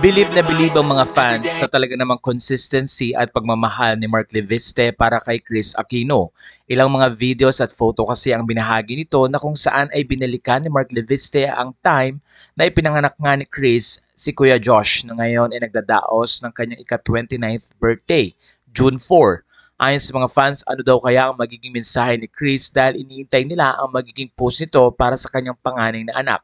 Bilib na bilib ang mga fans sa talaga namang consistency at pagmamahal ni Mark Leviste para kay Chris Aquino. Ilang mga videos at photo kasi ang binahagi nito na kung saan ay binalikan ni Mark Leviste ang time na ipinanganak nga ni Chris si Kuya Josh na ngayon ay nagdadaos ng kanyang ika-29th birthday, June 4. Ayon sa mga fans, ano daw kaya ang magiging mensahe ni Chris dahil iniintay nila ang magiging post nito para sa kanyang panganay na anak.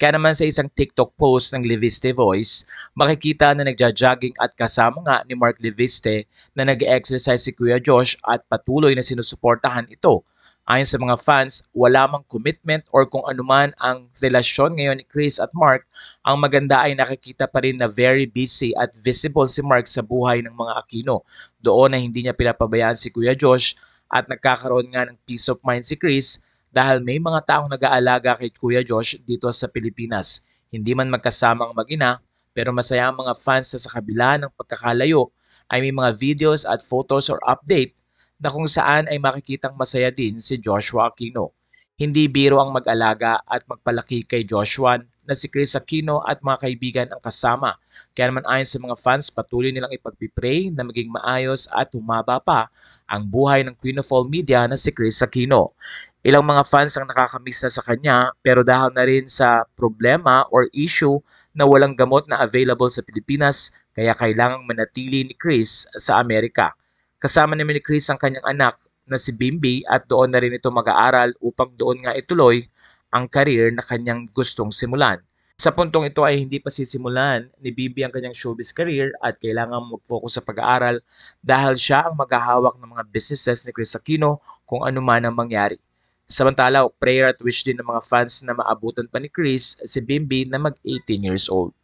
Kaya naman sa isang TikTok post ng Leviste Voice, makikita na nagja-jogging at kasama nga ni Mark Leviste na nag-exercise si Kuya Josh at patuloy na sinusuportahan ito. Ayon sa mga fans, wala mang commitment or kung anuman ang relasyon ngayon ni Chris at Mark, ang maganda ay nakikita pa rin na very busy at visible si Mark sa buhay ng mga Aquino. Doon na hindi niya pinapabayaan si Kuya Josh at nagkakaroon nga ng peace of mind si Chris dahil may mga taong nag-aalaga kay Kuya Josh dito sa Pilipinas. Hindi man magkasama ang mag-ina, pero masaya ang mga fans na sa kabila ng pagkakalayo ay may mga videos at photos or update na kung saan ay makikitang masaya din si Joshua Aquino. Hindi biro ang mag-alaga at magpalaki kay Joshua na si Chris Aquino at mga kaibigan ang kasama. Kaya naman ayon sa mga fans, patuloy nilang ipagpipray na maging maayos at humaba pa ang buhay ng Queen of All Media na si Chris Aquino. Ilang mga fans ang nakakamiss na sa kanya pero dahil na rin sa problema or issue na walang gamot na available sa Pilipinas kaya kailangang manatili ni Chris sa Amerika. Kasama naman ni Chris ang kanyang anak na si Bimbi at doon na rin ito mag-aaral upang doon nga ituloy ang career na kanyang gustong simulan. Sa puntong ito ay hindi pa sisimulan ni Bimbi ang kanyang showbiz career at kailangan mag-focus sa pag-aaral dahil siya ang maghahawak ng mga businesses ni Chris Aquino kung ano man ang mangyari. Samantala, prayer at wish din ng mga fans na maabutan pa ni Chris si Bimbi na mag 18 years old.